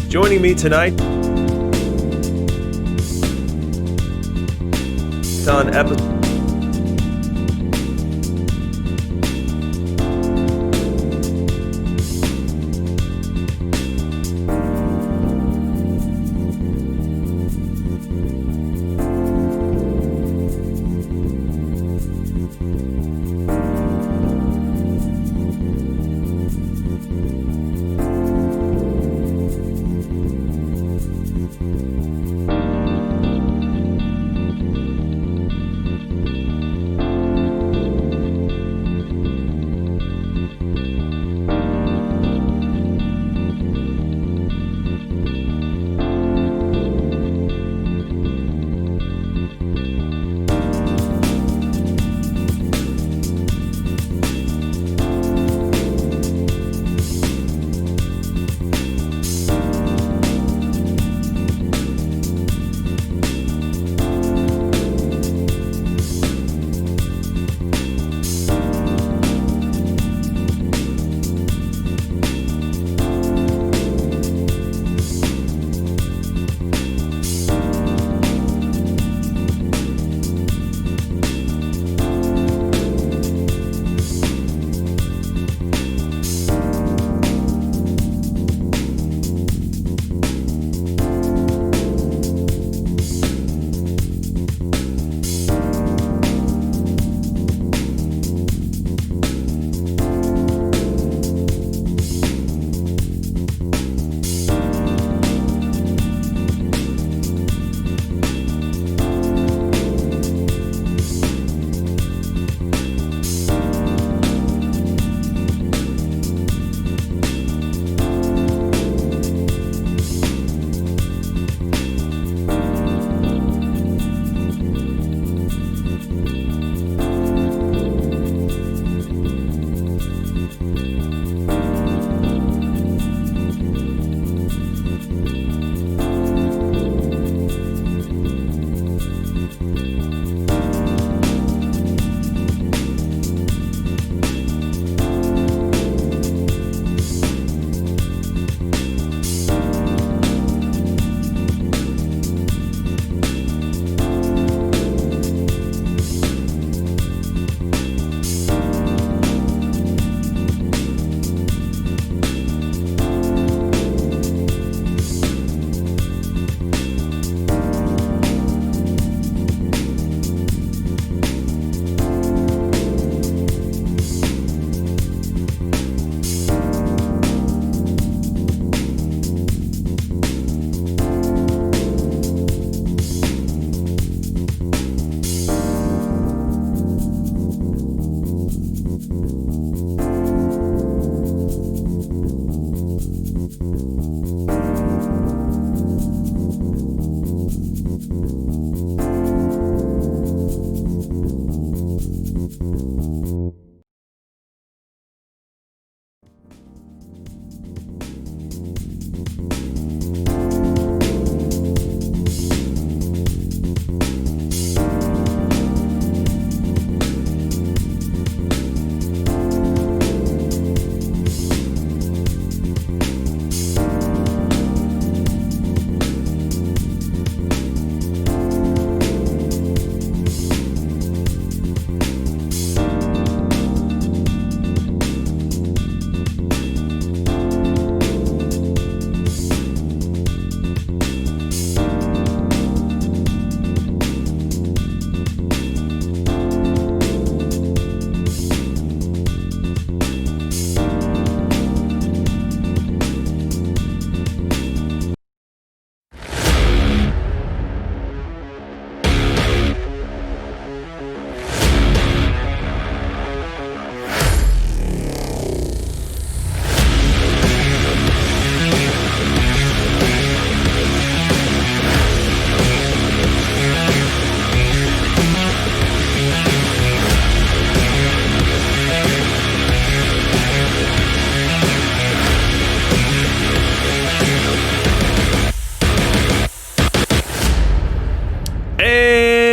Joining me tonight on episode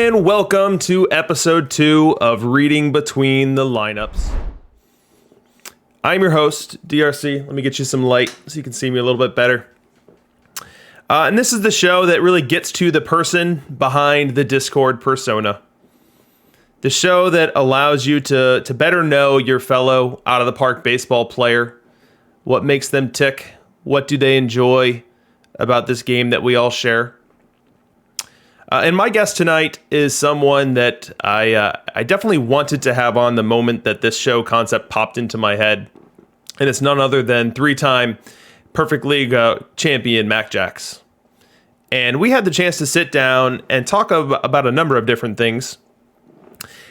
and welcome to episode 2 of Reading Between the Lineups. I'm your host, DRC. Let me get you some light so you can see me a little bit better. And this is the show that really gets to the person behind the Discord persona. The show that allows you to better know your fellow out-of-the-park baseball player. What makes them tick? What do they enjoy about this game that we all share? And my guest tonight is someone that I definitely wanted to have on the moment that this show concept popped into my head. And it's none other than 3-time Perfect League champion macjacks. And we had the chance to sit down and talk about a number of different things.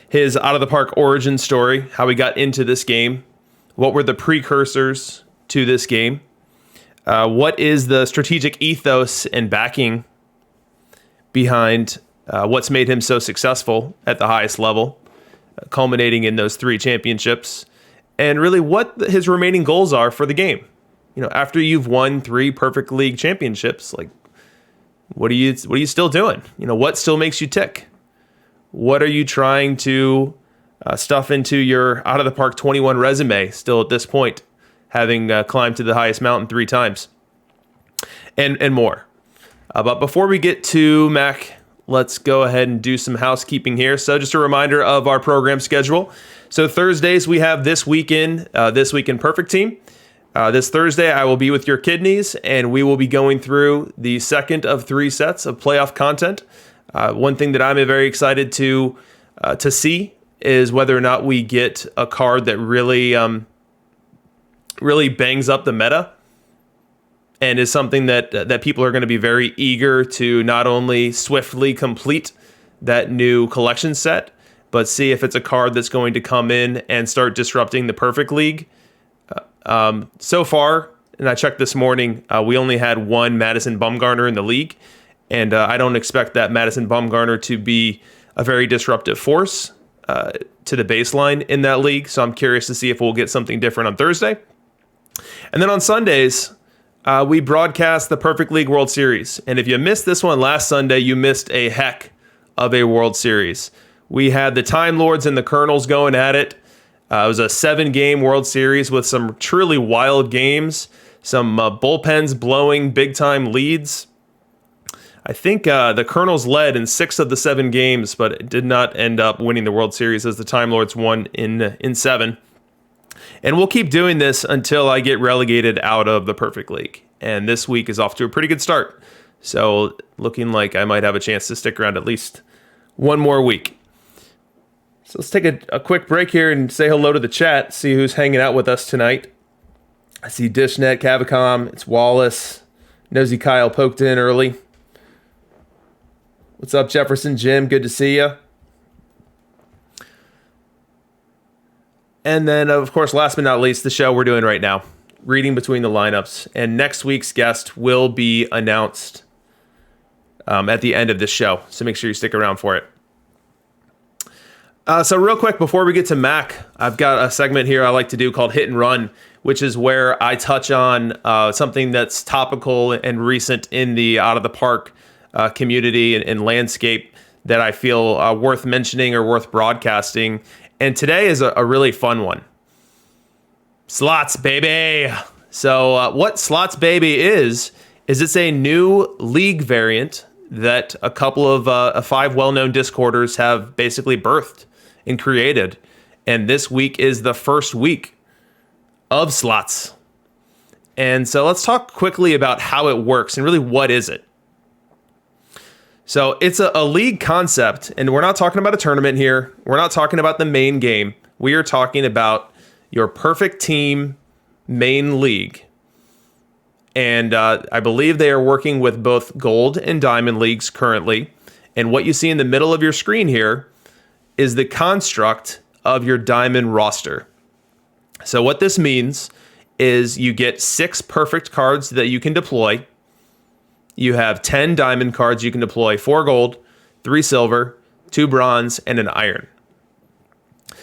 His out-of-the-park origin story, how he got into this game, what were the precursors to this game, what is the strategic ethos and backing behind what's made him so successful at the highest level, culminating in those 3 championships, and really what his remaining goals are for the game. You know, after you've won 3 Perfect League championships, like, what are you still doing? You know, what still makes you tick? What are you trying to stuff into your out of the park 21 resume still at this point, having climbed to the highest mountain 3 times, and more. But before we get to Mac, let's go ahead and do some housekeeping here. So just a reminder of our program schedule. So Thursdays, we have This Week in Perfect Team. This Thursday, I will be with your kidneys, and we will be going through the second of 3 sets of playoff content. One thing that I'm very excited to see is whether or not we get a card that really bangs up the meta, and is something that people are going to be very eager to not only swiftly complete that new collection set, but see if it's a card that's going to come in and start disrupting the Perfect League. So far, and I checked this morning, we only had 1 Madison Bumgarner in the league, and I don't expect that Madison Bumgarner to be a very disruptive force to the baseline in that league, so I'm curious to see if we'll get something different on Thursday. And then on Sundays, we broadcast the Perfect League World Series. And if you missed this one last Sunday, you missed a heck of a World Series. We had the Time Lords and the Colonels going at it. It was a 7-game World Series with some truly wild games, some bullpens blowing big-time leads. I think the Colonels led in 6 of the 7 games, but it did not end up winning the World Series as the Time Lords won in 7. And we'll keep doing this until I get relegated out of the Perfect League. And this week is off to a pretty good start. So looking like I might have a chance to stick around at least one more week. So let's take a quick break here and say hello to the chat, see who's hanging out with us tonight. I see Dishnet, Cavicom, it's Wallace, Nosy Kyle poked in early. What's up, Jefferson Jim? Good to see you. And then, of course, last but not least, the show we're doing right now, Reading Between the Lineups. And next week's guest will be announced at the end of this show, so make sure you stick around for it. So real quick, before we get to Mac, I've got a segment here I like to do called Hit and Run, which is where I touch on something that's topical and recent in the out-of-the-park community and landscape that I feel worth mentioning or worth broadcasting. And today is a really fun one. Slots, baby. So what Slots Baby is it's a new league variant that a couple of 5 well-known Discorders have basically birthed and created. And this week is the first week of Slots. And so let's talk quickly about how it works and really what is it. So it's a league concept, and we're not talking about a tournament here. We're not talking about the main game. We are talking about your perfect team main league. And I believe they are working with both gold and diamond leagues currently. And what you see in the middle of your screen here is the construct of your diamond roster. So what this means is you get 6 perfect cards that you can deploy. You have 10 diamond cards you can deploy, 4 gold, 3 silver, 2 bronze, and an iron.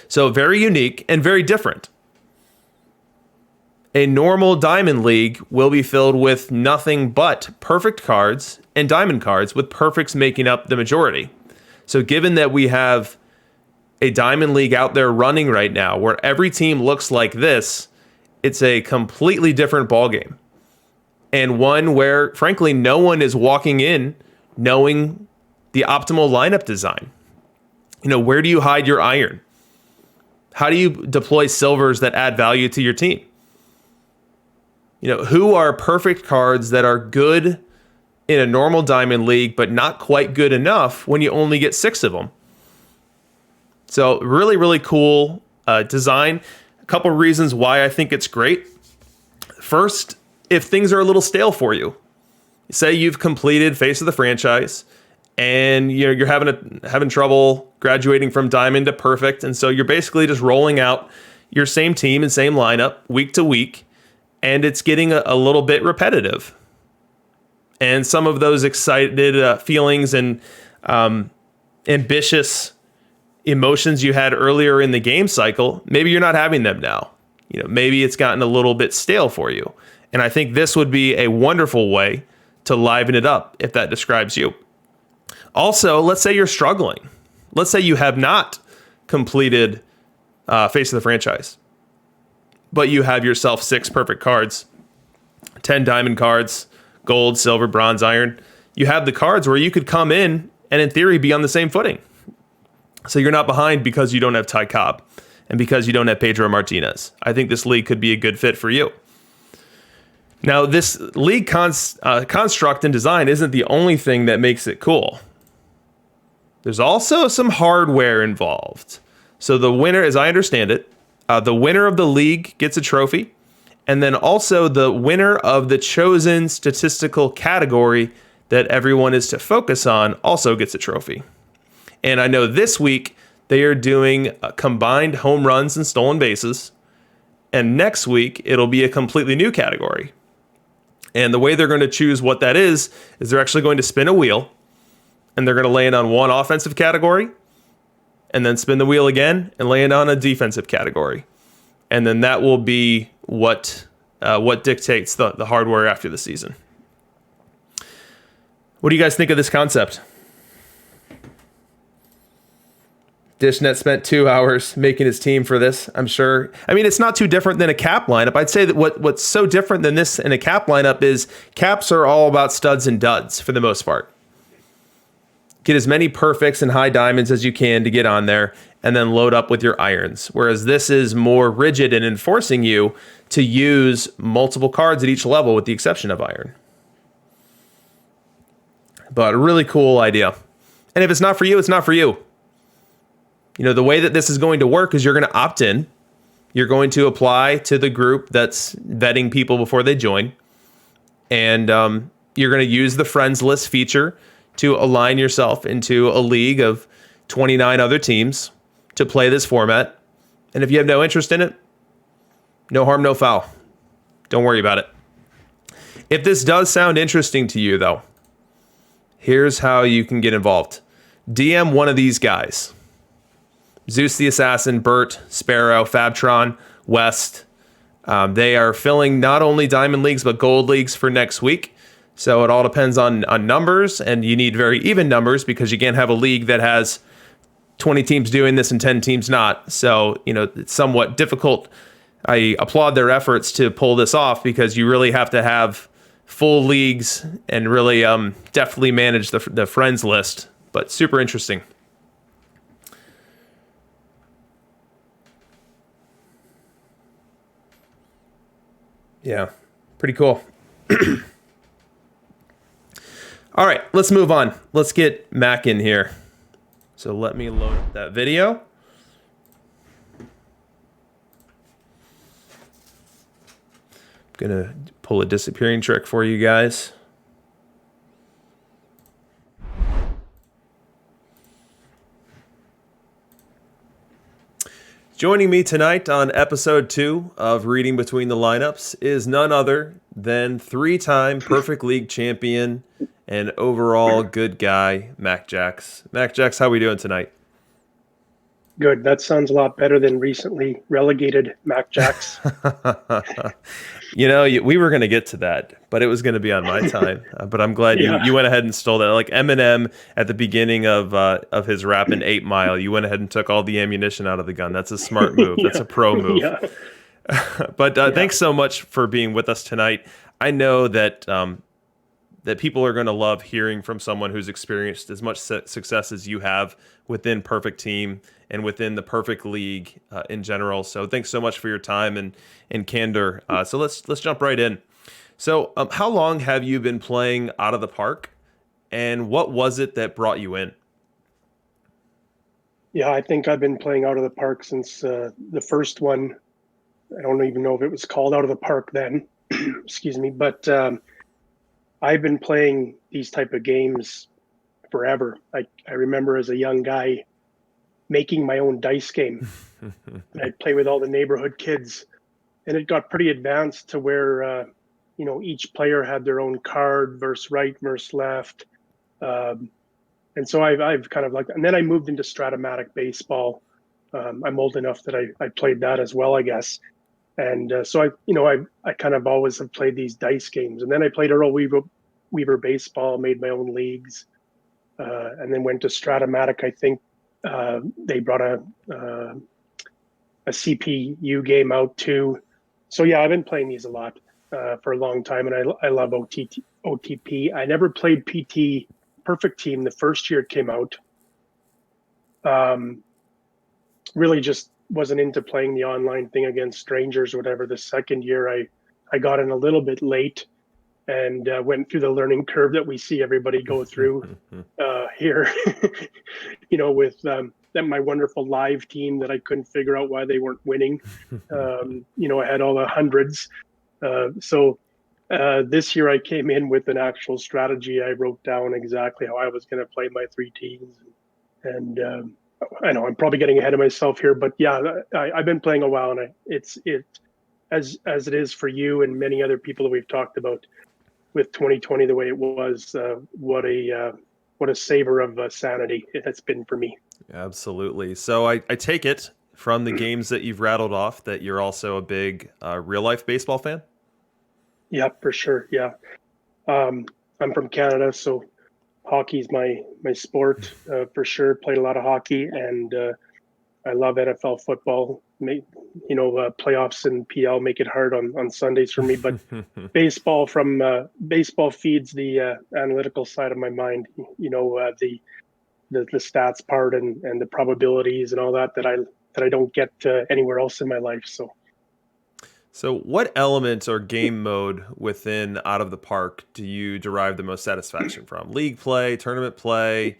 So very unique and very different. A normal diamond league will be filled with nothing but perfect cards and diamond cards, with perfects making up the majority. So given that we have a Diamond League out there running right now where every team looks like this, it's a completely different ballgame. And one where, frankly, no one is walking in knowing the optimal lineup design. Where do you hide your iron? How do you deploy silvers that add value to your team? Who are perfect cards that are good in a normal Diamond League, but not quite good enough when you only get 6 of them? So really, really cool design. A couple reasons why I think it's great. First, if things are a little stale for you, say you've completed Face of the Franchise and you're having trouble graduating from Diamond to Perfect, and so you're basically just rolling out your same team and same lineup week to week, and it's getting a little bit repetitive. And some of those excited feelings and ambitious emotions you had earlier in the game cycle, maybe you're not having them now. Maybe it's gotten a little bit stale for you. And I think this would be a wonderful way to liven it up if that describes you. Also, let's say you're struggling. Let's say you have not completed Face of the Franchise, but you have yourself 6 perfect cards, 10 diamond cards, gold, silver, bronze, iron. You have the cards where you could come in and in theory be on the same footing. So you're not behind because you don't have Ty Cobb and because you don't have Pedro Martinez. I think this league could be a good fit for you. Now, this league construct and design isn't the only thing that makes it cool. There's also some hardware involved. So the winner, as I understand it, the winner of the league gets a trophy. And then also the winner of the chosen statistical category that everyone is to focus on also gets a trophy. And I know this week they are doing combined home runs and stolen bases. And next week it'll be a completely new category. And the way they're going to choose what that is they're actually going to spin a wheel. And they're going to lay it on one offensive category. And then spin the wheel again and lay it on a defensive category. And then that will be what dictates the hardware after the season. What do you guys think of this concept? Dishnet spent 2 hours making his team for this, I'm sure. I mean, it's not too different than a cap lineup. I'd say that what's so different than this in a cap lineup is caps are all about studs and duds for the most part. Get as many perfects and high diamonds as you can to get on there, and then load up with your irons. Whereas this is more rigid in enforcing you to use multiple cards at each level with the exception of iron. But a really cool idea. And if it's not for you, it's not for you. The way that this is going to work is you're going to opt in. You're going to apply to the group that's vetting people before they join. And you're going to use the friends list feature to align yourself into a league of 29 other teams to play this format. And if you have no interest in it, no harm, no foul. Don't worry about it. If this does sound interesting to you, though, here's how you can get involved. DM one of these guys. Zeus the Assassin, Bert, Sparrow, Fabtron, West. They are filling not only Diamond Leagues, but Gold Leagues for next week. So it all depends on numbers, and you need very even numbers because you can't have a league that has 20 teams doing this and 10 teams not. So, it's somewhat difficult. I applaud their efforts to pull this off because you really have to have full leagues and really deftly manage the friends list. But super interesting. Yeah, pretty cool. All right, let's move on. Let's get Mac in here. So let me load up that video. I'm going to pull a disappearing trick for you guys. Joining me tonight on episode 2 of Reading Between the Lineups is none other than 3-time Perfect League champion and overall good guy, macjacks. macjacks, how are we doing tonight? Good. That sounds a lot better than recently relegated macjacks. We were going to get to that, but it was going to be on my time. But I'm glad you Yeah. you went ahead and stole that. Like Eminem at the beginning of his rap in 8 Mile, you went ahead and took all the ammunition out of the gun. That's a smart move. That's Yeah. a pro move. Yeah. But Yeah. thanks so much for being with us tonight. I know that people are going to love hearing from someone who's experienced as much success as you have within Perfect Team and within the Perfect League in general. So thanks so much for your time and candor. So let's jump right in. So how long have you been playing Out of the Park, and what was it that brought you in? Yeah. I think I've been playing out of the park since the first one. I don't even know if it was called out of the park then. Excuse me. But I've been playing these type of games forever. I remember as a young guy making my own dice game. And I'd play with all the neighborhood kids. And it got pretty advanced to where, each player had their own card versus right versus left. Um, and so I've kind of like, and then I moved into Stratomatic baseball. I'm old enough that I played that as well, I guess. And so I kind of always have played these dice games. And then I played Earl Weaver baseball, made my own leagues, and then went to Stratomatic. I think they brought a CPU game out too. So yeah, I've been playing these a lot for a long time, and I love OTP. I never played PT Perfect Team the first year it came out. Um, really just wasn't into playing the online thing against strangers or whatever. The second year, I got in a little bit late and went through the learning curve that we see everybody go through here. With that my wonderful live team that I couldn't figure out why they weren't winning. I had all the hundreds. So this year I came in with an actual strategy. I wrote down exactly how I was going to play my three teams, and I know I'm probably getting ahead of myself here, but yeah, I've been playing a while, and it as it is for you and many other people that we've talked about with 2020 the way it was. What a savor of sanity it has been for me. Absolutely. So I take it from the games that you've rattled off that you're also a big real life baseball fan. Yeah, for sure. Yeah, I'm from Canada, so hockey's my sport for sure. Played a lot of hockey, and I love NFL football. Playoffs and PL make it hard on Sundays for me, but baseball feeds the analytical side of my mind. The stats part and the probabilities and all that I don't get anywhere else in my life. So So, what elements or game mode within Out of the Park do you derive the most satisfaction from? League play, tournament play,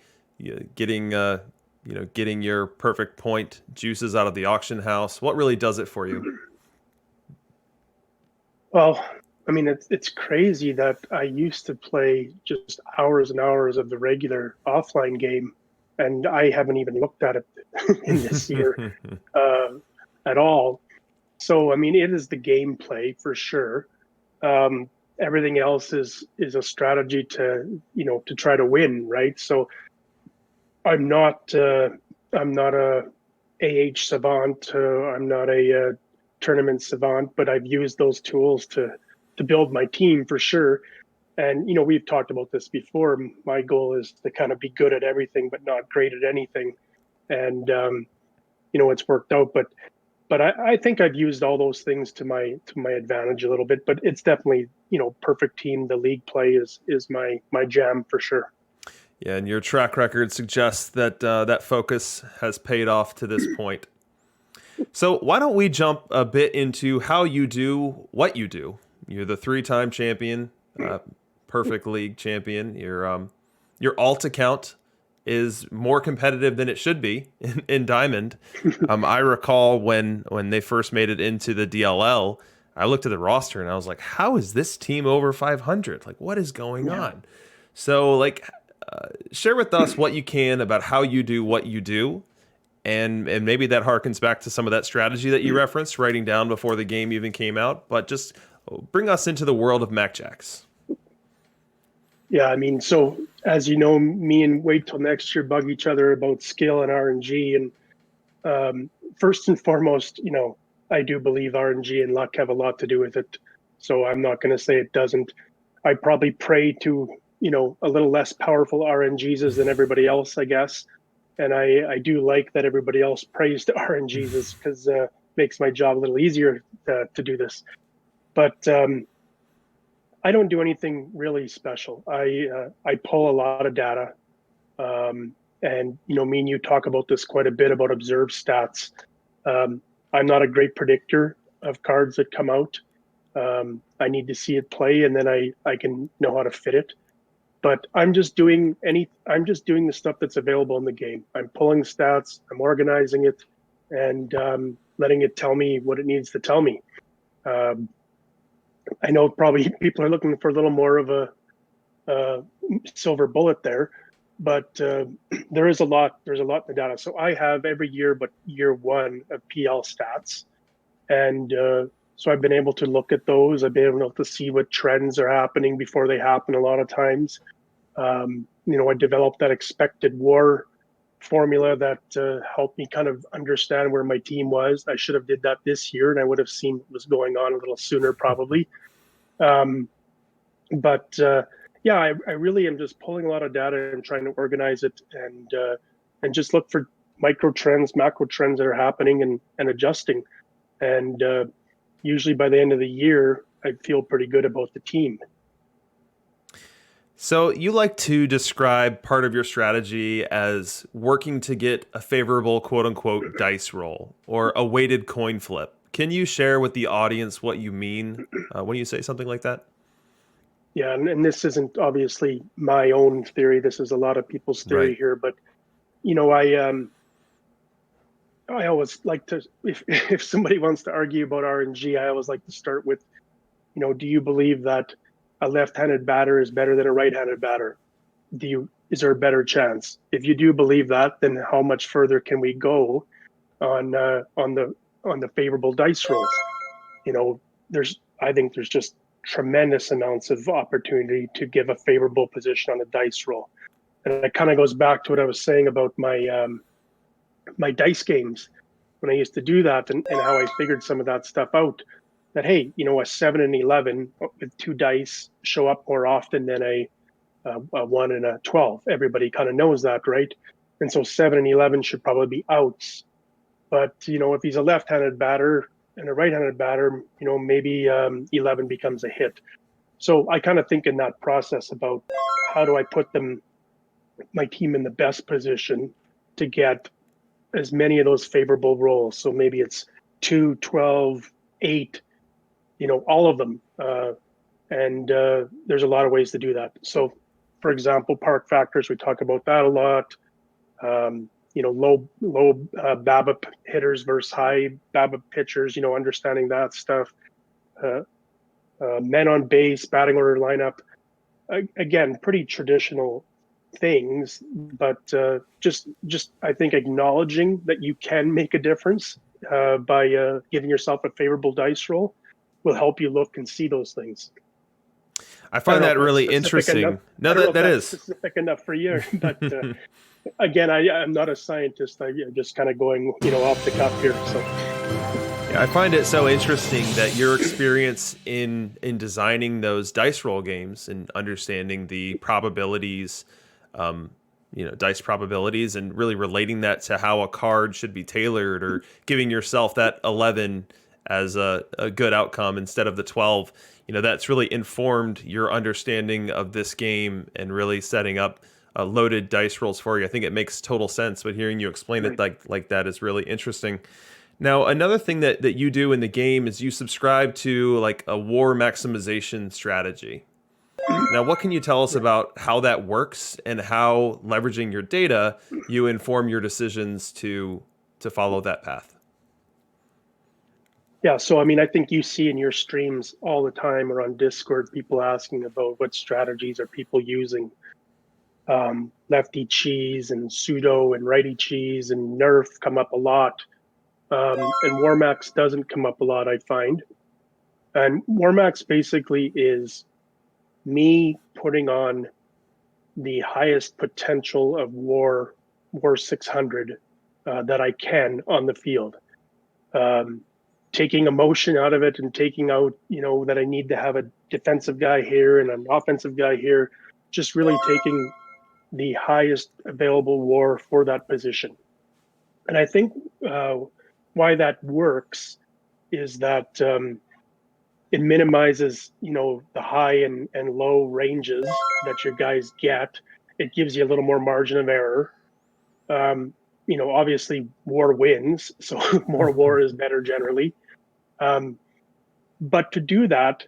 getting your perfect point juices out of the auction house. What really does it for you? well, I mean it's crazy that I used to play just hours and hours of the regular offline game, and I haven't even looked at it in this year uh, at all. So I mean, it is the gameplay for sure. Everything else is a strategy to try to win, right? So I'm not uh, I'm not a savant. I'm not a tournament savant, but I've used those tools to build my team for sure. And we've talked about this before. My goal is to kind of be good at everything, but not great at anything. And it's worked out. But I think I've used all those things to my advantage a little bit. But it's definitely perfect team. The league play is my jam for sure. Yeah, and your track record suggests that that focus has paid off to this point. So, why don't we jump a bit into how you do what you do? You're the three-time champion, perfect league champion. Your alt account is more competitive than it should be in Diamond. I recall when they first made it into the DLL, I looked at the roster and I was like, "How is this team over 500? Like, what is going Yeah. on?" So, share with us what you can about how you do what you do, and maybe that harkens back to some of that strategy that you referenced, writing down before the game even came out. But just bring us into the world of macjacks. Yeah, I mean, so as you know, me and wait till next year bug each other about skill and RNG, and First and foremost, I do believe RNG and luck have a lot to do with it. So I'm not going to say it doesn't. I probably pray to, a little less powerful RNGs than everybody else, I guess. And I do like that everybody else prays to RNGs because makes my job a little easier to do this. But I don't do anything really special. I pull a lot of data, and me and you talk about this quite a bit about observed stats. I'm not a great predictor of cards that come out. I need to see it play, and then I can know how to fit it. But I'm just doing the stuff that's available in the game. I'm pulling stats, I'm organizing it, and letting it tell me what it needs to tell me. I know probably people are looking for a little more of a silver bullet there, but there's a lot in the data. So I have every year but year one of PL stats, and so I've been able to look at those. I've been able to see what trends are happening before they happen a lot of times. I developed that expected war formula that helped me kind of understand where my team was. I should have did that this year, and I would have seen what was going on a little sooner probably. Um, but yeah, I really am just pulling a lot of data and trying to organize it and just look for micro trends, macro trends that are happening and adjusting. And usually by the end of the year, I feel pretty good about the team. So you like to describe part of your strategy as working to get a favorable quote unquote dice roll or a weighted coin flip. Can you share with the audience what you mean when you say something like that? Yeah, and this isn't obviously my own theory. This is a lot of people's theory Right. here. But I always like to, if somebody wants to argue about RNG, I always like to start with, do you believe that a left-handed batter is better than a right-handed batter? Is there a better chance? If you do believe that, then how much further can we go on the favorable dice rolls? I think there's just tremendous amounts of opportunity to give a favorable position on a dice roll, and it kind of goes back to what I was saying about my dice games when I used to do that, and how I figured some of that stuff out. That hey, a 7 and 11 with two dice show up more often than a 1 and a 12. Everybody kind of knows that, right? And so 7 and 11 should probably be outs. But if he's a left-handed batter and a right-handed batter, maybe 11 becomes a hit. So I kind of think in that process about how do I put my team in the best position to get as many of those favorable rolls. So maybe it's 2, 12, 8, all of them. And there's a lot of ways to do that. So, for example, park factors, we talk about that a lot. Low BABIP hitters versus high BABIP pitchers, understanding that stuff. Men on base, batting order lineup. Again, pretty traditional things, but just I think acknowledging that you can make a difference by giving yourself a favorable dice roll will help you look and see those things. I find that really interesting. No, that is specific enough for you, but again, I'm not a scientist. I'm just kind of going, off the cuff here. So yeah, I find it so interesting that your experience in designing those dice roll games and understanding the probabilities, dice probabilities, and really relating that to how a card should be tailored, or giving yourself that 11 as a good outcome instead of the 12. That's really informed your understanding of this game and really setting up loaded dice rolls for you. I think it makes total sense, but hearing you explain it like that is really interesting. Now, another thing that you do in the game is you subscribe to like a war maximization strategy. Now, what can you tell us about how that works and how leveraging your data you inform your decisions to follow that path? yeah, so I think you see in your streams all the time or on Discord people asking about what strategies are people using. Lefty cheese and pseudo and righty cheese and nerf come up a lot. And Warmax doesn't come up a lot, I find. And Warmax basically is me putting on the highest potential of War 600 that I can on the field. Um, Taking emotion out of it and taking out, that I need to have a defensive guy here and an offensive guy here, just really taking the highest available war for that position. And I think why that works is that it minimizes, the high and low ranges that your guys get. It gives you a little more margin of error. Um, Obviously, war wins, so more war is better generally. Um, but to do that,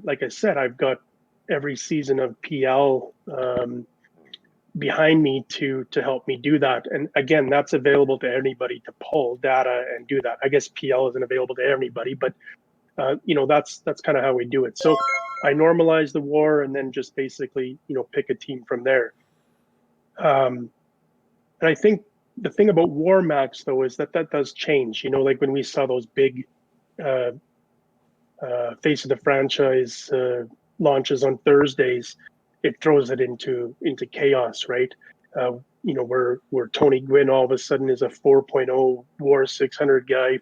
like I said, I've got every season of PL behind me to help me do that. And again, that's available to anybody to pull data and do that. I guess PL isn't available to everybody, but that's kind of how we do it. So I normalize the war and then just basically pick a team from there. Um, and I think the thing about war maps though is that does change. Like when we saw those big uh, face of the franchise launches on Thursdays, it throws it into chaos, right? Where Tony Gwynn all of a sudden is a 4.0 War 600 guy.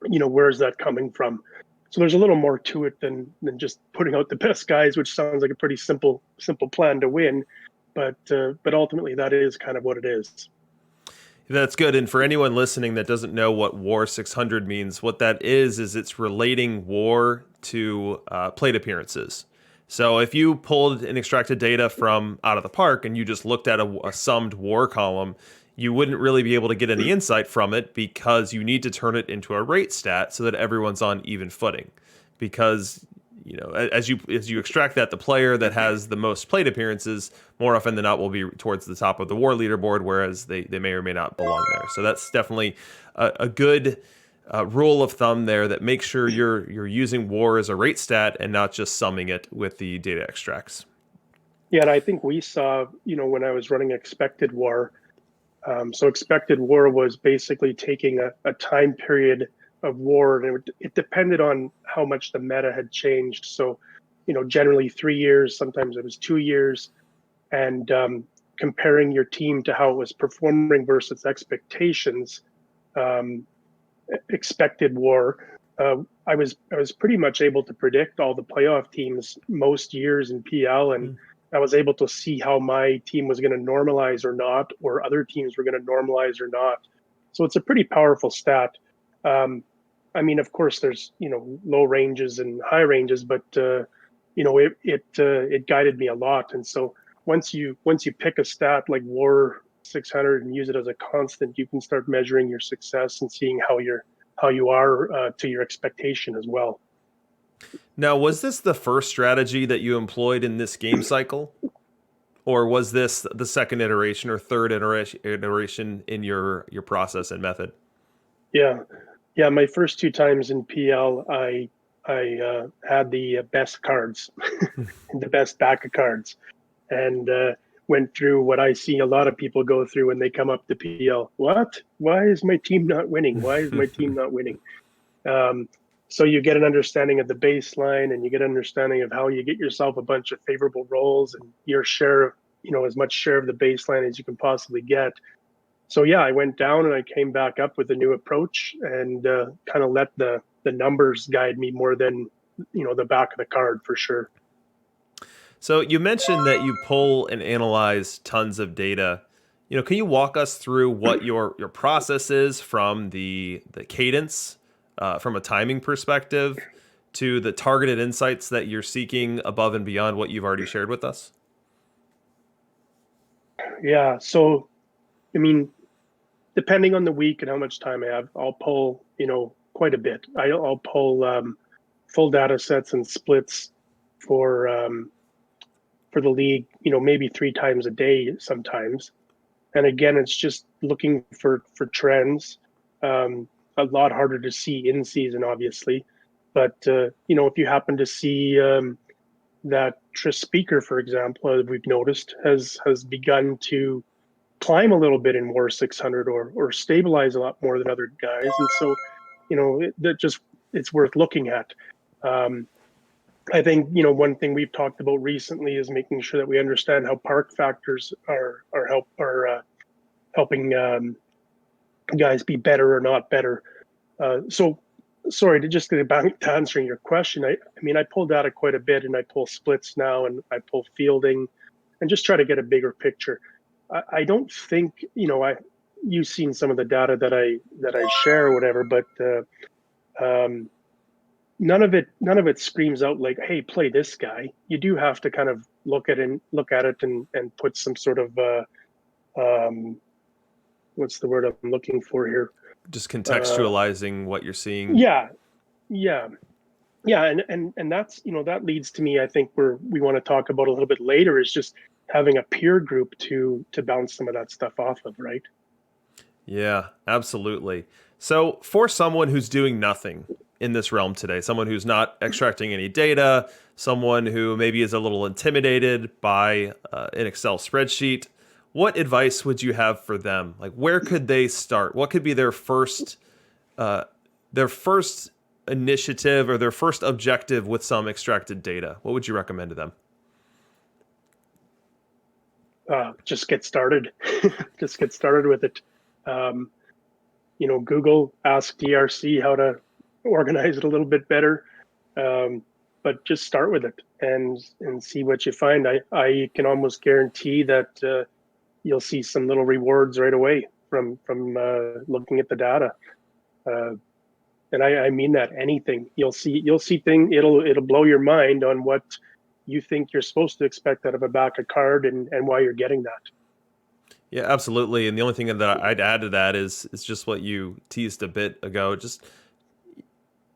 Where's that coming from? So there's a little more to it than just putting out the best guys, which sounds like a pretty simple plan to win, but ultimately that is kind of what it is. That's good. And for anyone listening that doesn't know what War 600 means, what that is it's relating war to plate appearances. So if you pulled and extracted data from out of the park and you just looked at a summed war column, you wouldn't really be able to get any insight from it because you need to turn it into a rate stat so that everyone's on even footing. Because as you extract that, the player that has the most plate appearances more often than not will be towards the top of the war leaderboard, whereas they may or may not belong there. So that's definitely a good rule of thumb there that makes sure you're using war as a rate stat and not just summing it with the data extracts. Yeah, and I think we saw, when I was running expected war. So expected war was basically taking a time period of war, and it depended on how much the meta had changed. So, generally 3 years, sometimes it was 2 years, and comparing your team to how it was performing versus expectations. Um, Expected war. I was pretty much able to predict all the playoff teams most years in PL, and I was able to see how my team was going to normalize or not, or other teams were going to normalize or not. So it's a pretty powerful stat. Of course, there's low ranges and high ranges, but it guided me a lot. And so once you pick a stat like War 600 and use it as a constant, you can start measuring your success and seeing how you are to your expectation as well. Now, was this the first strategy that you employed in this game cycle? Or was this the second iteration or third iteration in your process and method? Yeah, yeah. My first two times in PL, I had the best cards, the best back of cards, and went through what I see a lot of people go through when they come up to PL. What? Why is my team not winning? Why is my team not winning? Um, so you get an understanding of the baseline, and you get an understanding of how you get yourself a bunch of favorable rolls and your share of, as much share of the baseline as you can possibly get. So yeah, I went down and I came back up with a new approach and kind of let the numbers guide me more than the back of the card for sure. So you mentioned that you pull and analyze tons of data. Can you walk us through what your process is from the cadence, from a timing perspective, to the targeted insights that you're seeking above and beyond what you've already shared with us? Yeah, so I mean, depending on the week and how much time I have, I'll pull quite a bit. I'll pull full data sets and splits for for the league, maybe 3 times a day sometimes. And again, it's just looking for trends. Um, a lot harder to see in season, obviously, but if you happen to see that Tris Speaker, for example, we've noticed has begun to climb a little bit in War 600 or stabilize a lot more than other guys, and so that just it's worth looking at. Um, I think one thing we've talked about recently is making sure that we understand how park factors are helping. guys be better or not better. So sorry to just get back to answering your question. I mean, I pull data quite a bit, and I pull splits now, and I pull fielding, and just try to get a bigger picture. I don't think, you've seen some of the data that I share or whatever, but um, none of it screams out like, hey, play this guy. You do have to kind of look at it and put some sort of um, what's the word I'm looking for here? Just Uh, contextualizing what you're seeing. yeah, yeah, yeah, and that's, that leads to me. I think we want to talk about a little bit later is just having a peer group to bounce some of that stuff off of, right? Yeah, absolutely. So, for someone who's doing nothing in this realm today, someone who's not extracting any data, someone who maybe is a little intimidated by an Excel spreadsheet, what advice would you have for them? Like, where could they start? What could be uh, their first initiative or their first objective with some extracted data? What would you recommend to them? Just get started. Just get started with it. Um, Google, ask DRC how to organize it a little bit better, um, but just start with it and see what you find. I can almost guarantee that you'll see some little rewards right away from looking at the data. Uh, and I mean that. Anything you'll see thing, it'll blow your mind on what you think you're supposed to expect out of a back of card and why you're getting that. Yeah, absolutely. And the only thing that I'd add to that is just what you teased a bit ago. Just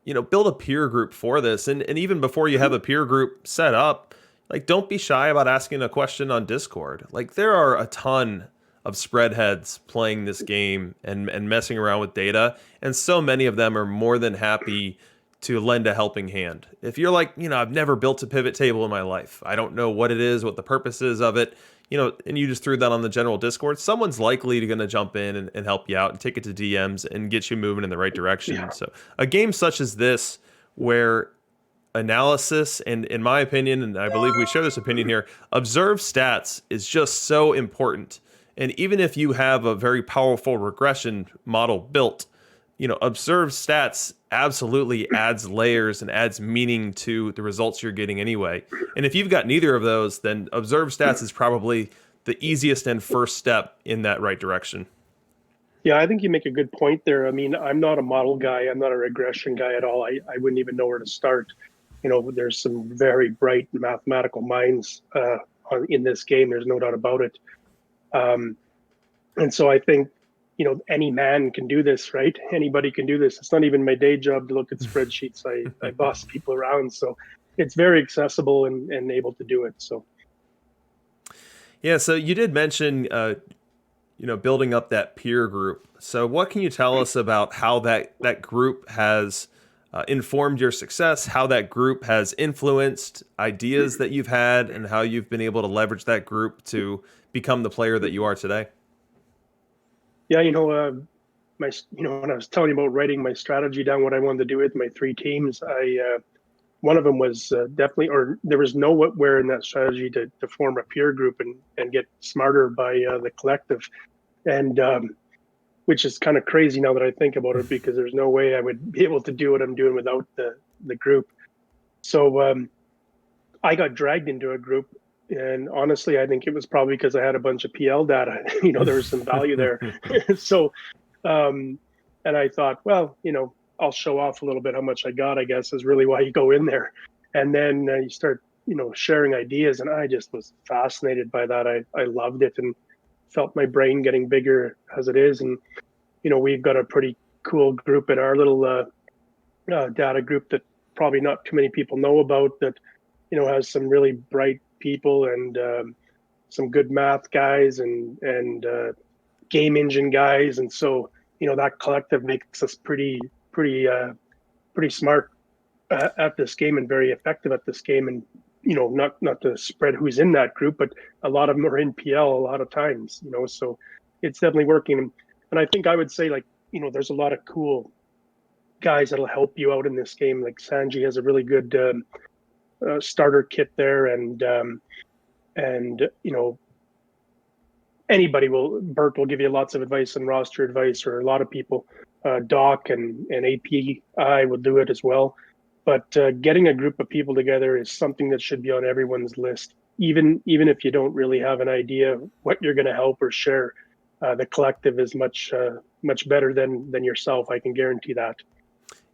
build a peer group for this, and even before you have a peer group set up, like don't be shy about asking a question on Discord. Like there are a ton of spread heads playing this game and messing around with data, and so many of them are more than happy to lend a helping hand. If you're like, I've never built a pivot table in my life, I don't know what it is, what the purpose is of it, and you just threw that on the general Discord, someone's likely going to jump in and help you out and take it to DMs and get you moving in the right direction. Yeah, So a game such as this, where analysis and, in my opinion, and I believe we share this opinion here, observe stats is just so important. And even if you have a very powerful regression model built, observe stats absolutely adds layers and adds meaning to the results you're getting anyway. And if you've got neither of those, then observe stats is probably the easiest and first step in that right direction. yeah, I think you make a good point there. I mean, I'm not a model guy. I'm not a regression guy at all. I wouldn't even know where to start. There's some very bright mathematical minds in this game. There's no doubt about it. Um, and so I think, any man can do this, right? Anybody can do this. It's not even my day job to look at spreadsheets. I boss people around. So it's very accessible and able to do it. So, Yeah, so you did mention building up that peer group. So, what can you tell us about how that group has informed your success, how that group has influenced ideas that you've had, and how you've been able to leverage that group to become the player that you are today? yeah, when I was telling you about writing my strategy down, what I wanted to do with my three teams, one of them was definitely, or there was nowhere in that strategy to form a peer group and get smarter by the collective. And which is kind of crazy now that I think about it, because there's no way I would be able to do what I'm doing without the group. So I got dragged into a group, and honestly, I think it was probably because I had a bunch of PL data. There was some value there. So, um, and I thought, well, I'll show off a little bit how much I got, I guess, is really why you go in there. And then you start, sharing ideas, and I just was fascinated by that. I loved it and felt my brain getting bigger as it is. And we've got a pretty cool group in our little data group that probably not too many people know about, that has some really bright people and some good math guys and game engine guys. And so that collective makes us pretty smart at this game and very effective at this game. And not to spread who's in that group, but a lot of them are in PL a lot of times. So it's definitely working. And I think I would say, like, there's a lot of cool guys that'll help you out in this game. Like Sanji has a really good starter kit there, and Bert will give you lots of advice and roster advice, or a lot of people. Doc and API will do it as well. But getting a group of people together is something that should be on everyone's list, even if you don't really have an idea what you're going to help or share. The collective is much better than yourself. I can guarantee that.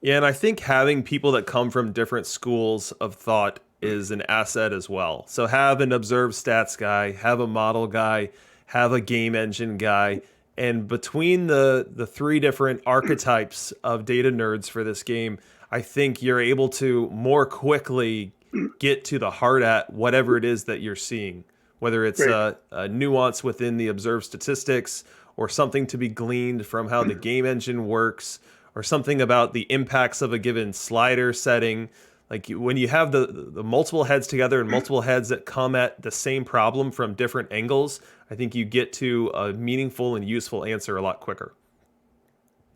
Yeah, and I think having people that come from different schools of thought is an asset as well. So have an observed stats guy, have a model guy, have a game engine guy, and between the three different archetypes of data nerds for this game, I think you're able to more quickly get to the heart at whatever it is that you're seeing, whether it's Great. a nuance within the observed statistics or something to be gleaned from how the game engine works or something about the impacts of a given slider setting. Like when you have the multiple heads together and multiple heads that come at the same problem from different angles, I think you get to a meaningful and useful answer a lot quicker.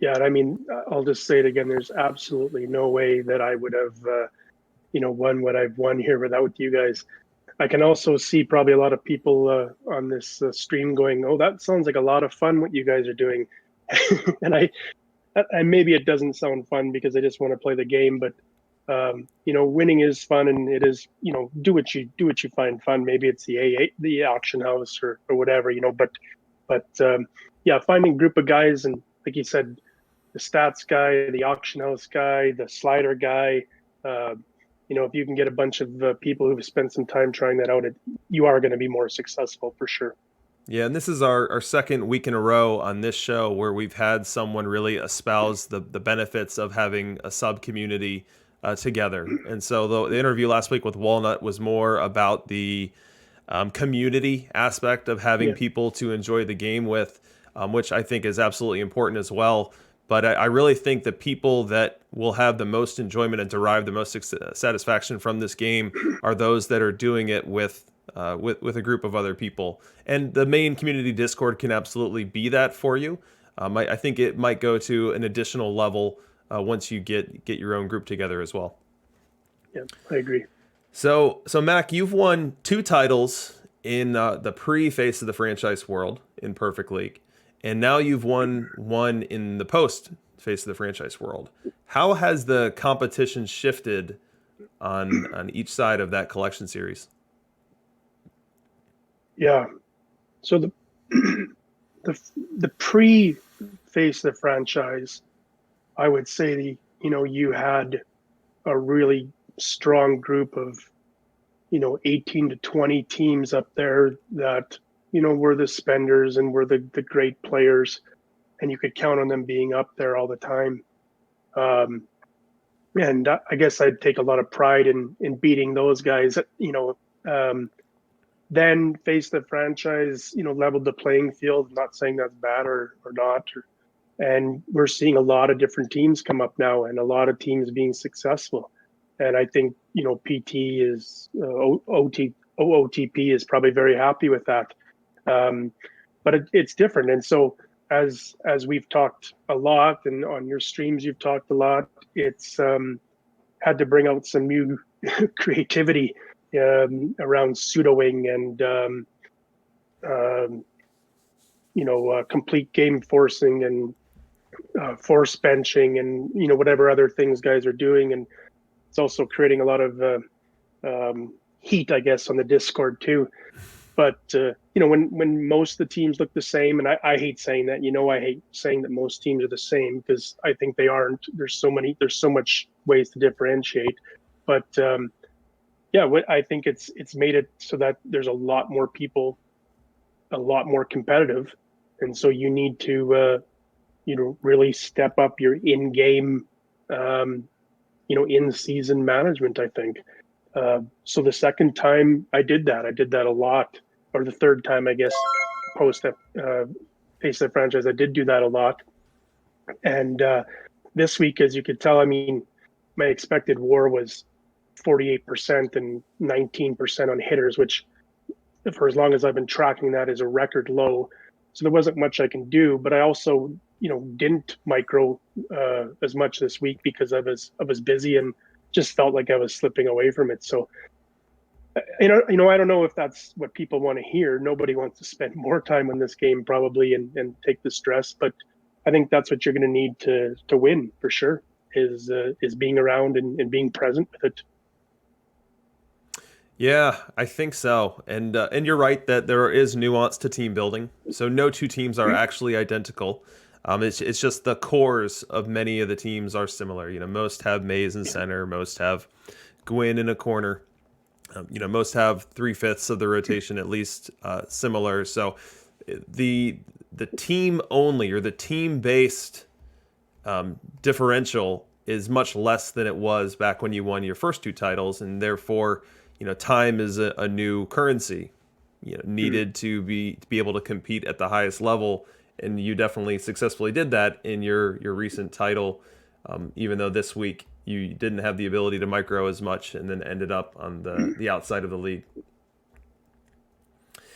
Yeah, and I mean, I'll just say it again. There's absolutely no way that I would have, won what I've won here without you guys. I can also see probably a lot of people on this stream going, "Oh, that sounds like a lot of fun what you guys are doing," and maybe it doesn't sound fun because I just want to play the game, but winning is fun, and it is, do what you find fun. Maybe it's the auction house or whatever, but yeah, finding a group of guys, and like you said, the stats guy, the auction house guy, the slider guy. Uh, if you can get a bunch of people who've spent some time trying that out, you are going to be more successful for sure. Yeah, and this is our second week in a row on this show where we've had someone really espouse the benefits of having a sub community together. And so the interview last week with Walnut was more about the community aspect of having Yeah. people to enjoy the game with, which I think is absolutely important as well. But I really think the people that will have the most enjoyment and derive the most satisfaction from this game are those that are doing it with a group of other people. And the main community Discord can absolutely be that for you. I think it might go to an additional level once you get your own group together as well. Yeah, I agree. So Mac, you've won 2 titles in the pre-face of the franchise world in Perfect League, and now you've won one in the post-face of the franchise world. How has the competition shifted on each side of that collection series? Yeah. So the the pre face of the franchise, I would say you had a really strong group of 18 to 20 teams up there that were the spenders and were the great players, and you could count on them being up there all the time. And I guess I'd take a lot of pride in beating those guys. Then face the franchise, leveled the playing field. I'm not saying that's bad or not. And we're seeing a lot of different teams come up now, and a lot of teams being successful. And I think PT is OOTP is probably very happy with that. But it's different, and so as we've talked a lot, and on your streams you've talked a lot, it's had to bring out some new creativity around pseudoing and complete game forcing and force benching and whatever other things guys are doing, and it's also creating a lot of heat, I guess, on the Discord too. But when most of the teams look the same, and I hate saying that, I hate saying that most teams are the same because I think they aren't. There's so much ways to differentiate, but yeah, what I think it's made it so that there's a lot more people, a lot more competitive, and so you need to really step up your in-game, in-season management, I think. So the second time I did that a lot, or the third time, I guess, post face of the franchise, I did do that a lot. And this week, as you could tell, I mean, my expected WAR was 48% and 19% on hitters, which for as long as I've been tracking that is a record low. So there wasn't much I can do, but I also, didn't micro as much this week because I was busy and just felt like I was slipping away from it. So I don't know if that's what people want to hear. Nobody wants to spend more time on this game probably and take the stress, but I think that's what you're going to need to win for sure. Is being around and being present with it. Yeah, I think so. And you're right that there is nuance to team building. So no two teams are actually identical. It's just the cores of many of the teams are similar. Most have Maze in center, most have Gwyn in a corner. Most have 3/5 of the rotation at least similar. So the the team only or the team based differential is much less than it was back when you won your first two titles, and therefore, time is a new currency, needed to be able to compete at the highest level, and you definitely successfully did that in your recent title. Even though this week you didn't have the ability to micro as much, and then ended up on the outside of the league.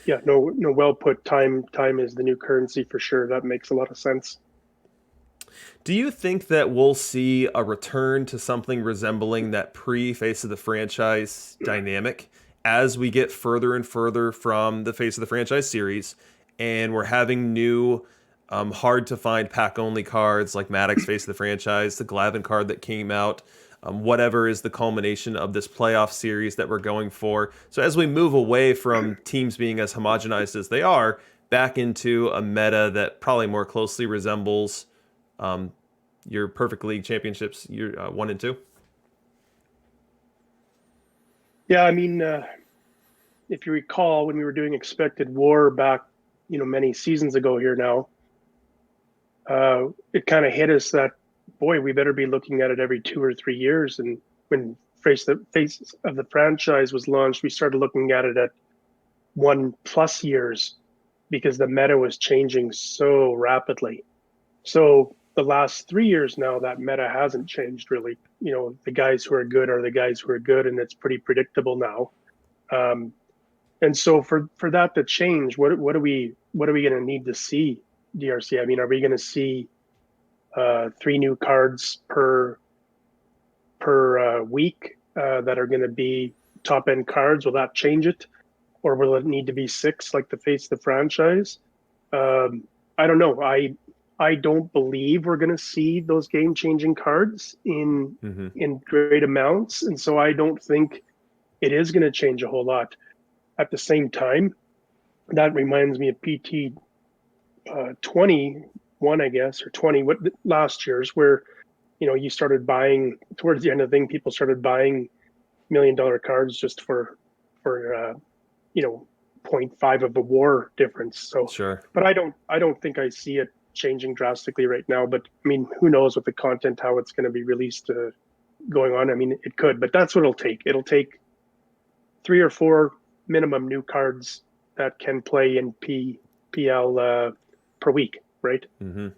Yeah, no, no, well put. Time is the new currency for sure. That makes a lot of sense. Do you think that we'll see a return to something resembling that pre-face of the franchise dynamic as we get further and further from the face of the franchise series, and we're having new, hard to find pack only cards like Maddox face of the franchise, the Glavin card that came out, whatever is the culmination of this playoff series that we're going for. So as we move away from teams being as homogenized as they are, back into a meta that probably more closely resembles um, your Perfect League championships, year 1 and 2. Yeah, I mean, if you recall, when we were doing Expected War back, many seasons ago here now, it kind of hit us that, boy, we better be looking at it every 2 or 3 years. And when face of the franchise was launched, we started looking at it at 1+ years because the meta was changing so rapidly. So the last 3 years now, that meta hasn't changed really. The guys who are good are the guys who are good, and it's pretty predictable now. Um, and so for that to change, what are we going to need to see, DRC? I mean, are we going to see three new cards per week that are going to be top end cards? Will that change it, or will it need to be six like the face of the franchise? I don't know. I don't believe we're going to see those game changing cards in Mm-hmm. in great amounts, and so I don't think it is going to change a whole lot. At the same time, that reminds me of PT 21, I guess, or 20, what last year's, where you started buying towards the end of the thing. People started buying $1 million cards just for you know point 0.5 of a war difference. So, Sure. but I don't think I see it changing drastically right now. But I mean, who knows with the content how it's going to be released going on? I mean, it could, but that's what it'll take. It'll take 3 or 4 minimum new cards that can play in PL per week, right? Mm-hmm.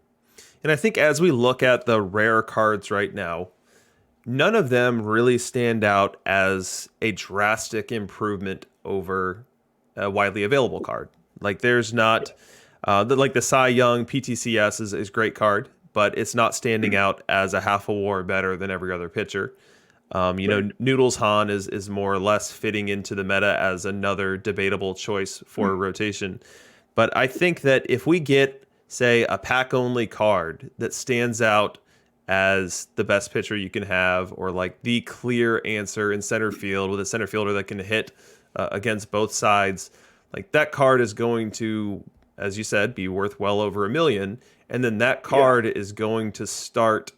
And I think as we look at the rare cards right now, none of them really stand out as a drastic improvement over a widely available card. Like there's not like the Cy Young PTCS is a great card, but it's not standing out as a half a war better than every other pitcher. Right. Noodles Han is more or less fitting into the meta as another debatable choice for rotation. But I think that if we get, say, a pack only card that stands out as the best pitcher you can have, or like the clear answer in center field with a center fielder that can hit against both sides, like that card is going to, as you said, be worth well over $1 million. And then that Yeah. card is going to start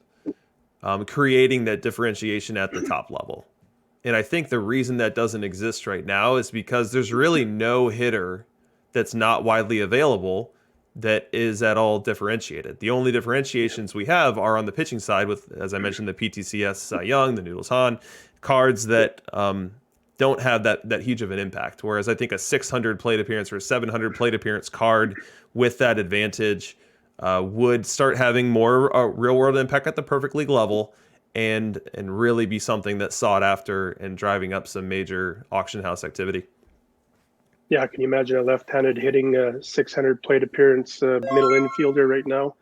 creating that differentiation at the top level. And I think the reason that doesn't exist right now is because there's really no hitter that's not widely available that is at all differentiated. The only differentiations we have are on the pitching side with, as I mentioned, the PTCS Cy Young, the Noodles Han, cards that don't have that huge of an impact. Whereas I think a 600 plate appearance or a 700 plate appearance card with that advantage would start having more real world impact at the perfect league level, and really be something that's sought after and driving up some major auction house activity. Yeah. Can you imagine a left-handed hitting a 600 plate appearance middle infielder right now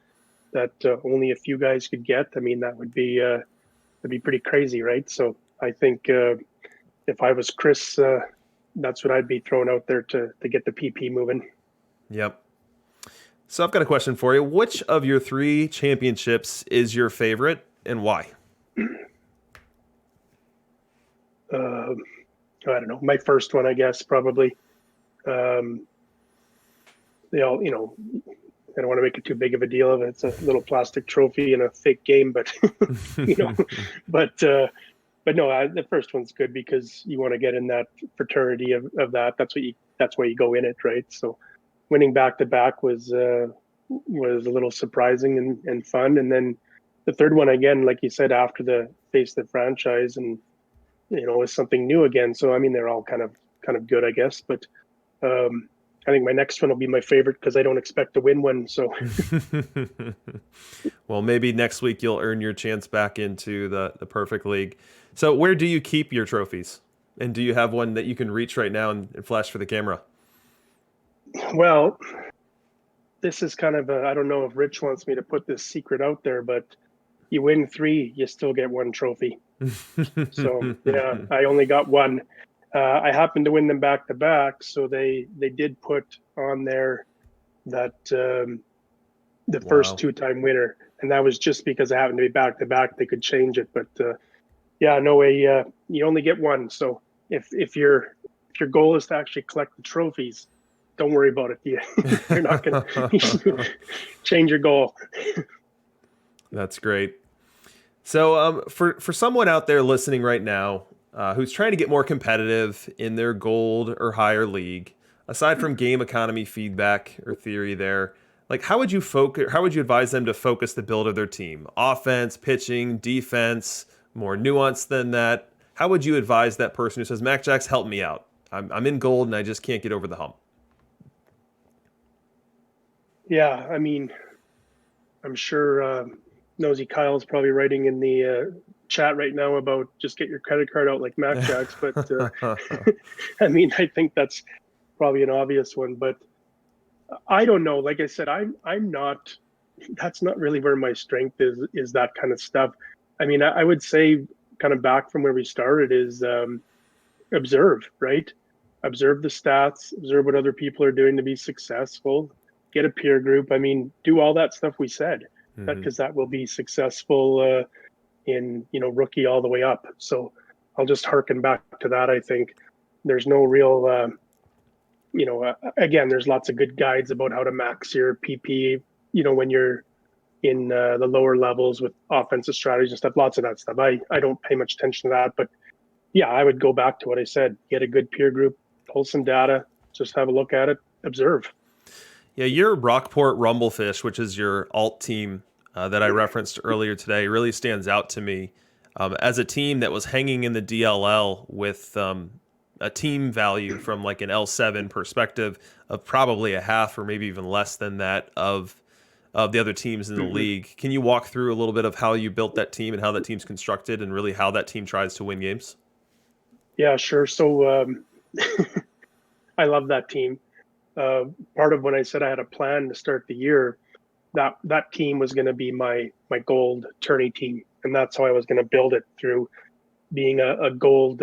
that only a few guys could get? I mean, that'd be pretty crazy, right? So I think if I was Chris that's what I'd be throwing out there to get the PP moving. Yep. So I've got a question for you. Which of your 3 championships is your favorite and why? I don't know. My first one, I guess, probably. They all, I don't want to make it too big of a deal of it. It's a little plastic trophy in a fake game, but you know, but no, the first one's good because you want to get in that fraternity of that. That's why you go in it, right? So winning back to back was a little surprising and fun. And then the third one again, like you said, after the face the franchise and is something new again. So I mean, they're all kind of good, I guess. But I think my next one will be my favorite because I don't expect to win one. So, well, maybe next week you'll earn your chance back into the perfect league. So, where do you keep your trophies? And do you have one that you can reach right now and flash for the camera? Well, this is kind of I don't know if Rich wants me to put this secret out there, but you win 3, you still get 1 trophy. So yeah, I only got 1. I happened to win them back to back, so they did put on there that the first 2-time winner, and that was just because I happened to be back to back. They could change it, but yeah, no way. You only get 1. So if your goal is to actually collect the trophies, don't worry about it. You're not going to change your goal. That's great. So for someone out there listening right now who's trying to get more competitive in their gold or higher league, aside from game economy feedback or theory there, like how would you advise them to focus the build of their team? Offense, pitching, defense, more nuanced than that? How would you advise that person who says, macjacks, help me out? I'm in gold and I just can't get over the hump. Yeah, I mean, I'm sure Nosy Kyle's probably writing in the chat right now about just get your credit card out like macjacks. But I mean, I think that's probably an obvious one. But I don't know. Like I said, I'm not. That's not really where my strength is that kind of stuff. I mean, I would say kind of back from where we started is observe, right? Observe the stats, observe what other people are doing to be successful, get a peer group. I mean, do all that stuff we said, because that will be successful in rookie all the way up. So I'll just harken back to that. I think there's no real, again, there's lots of good guides about how to max your PP. When you're in the lower levels with offensive strategies and stuff, lots of that stuff. I don't pay much attention to that, but yeah, I would go back to what I said. Get a good peer group, pull some data, just have a look at it, observe. Yeah, your Rockport Rumblefish, which is your alt team that I referenced earlier today, really stands out to me as a team that was hanging in the DLL with a team value from like an L7 perspective of probably a half or maybe even less than that of the other teams in the league. Can you walk through a little bit of how you built that team and how that team's constructed and really how that team tries to win games? Yeah, sure. So I love that team. Part of when I said I had a plan to start the year, that team was going to be my gold tourney team, and that's how I was going to build it through being a gold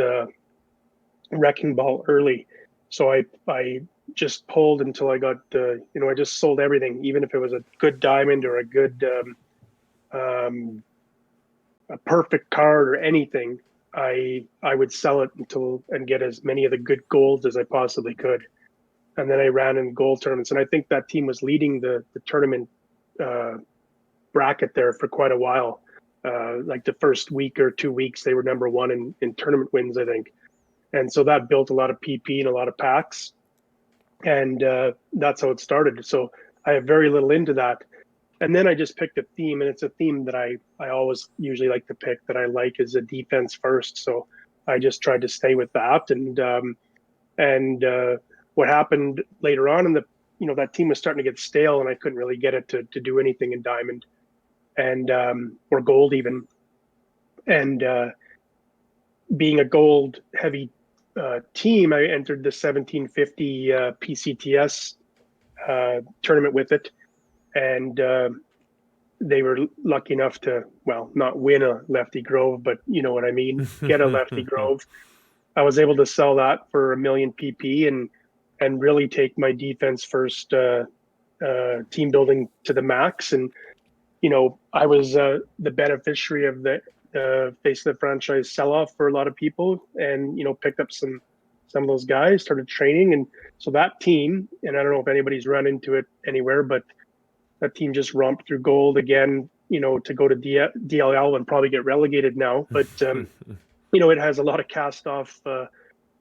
wrecking ball early. So I just pulled until I got I just sold everything, even if it was a good diamond or a good a perfect card or anything. I would sell it and get as many of the good golds as I possibly could. And then I ran in gold tournaments, and I think that team was leading the tournament bracket there for quite a while. Like the first week or 2 weeks, they were number 1 in tournament wins, I think. And so that built a lot of PP and a lot of packs, and that's how it started. So I have very little into that. And then I just picked a theme, and it's a theme that I always usually like to pick that I like is a defense first. So I just tried to stay with that. And what happened later on in that team was starting to get stale, and I couldn't really get it to do anything in diamond and or gold even. And being a gold heavy team, I entered the 1750 PCTS tournament with it. And they were lucky enough to, well, not win a Lefty Grove, but you know what I mean, get a Lefty Grove. I was able to sell that for 1 million PP and really take my defense first team building to the max. And I was the beneficiary of the face of the franchise sell off for a lot of people, and picked up some of those guys, started training, and so that team. And I don't know if anybody's run into it anywhere, but that team just romped through gold again. To go to DLL and probably get relegated now, but it has a lot of cast off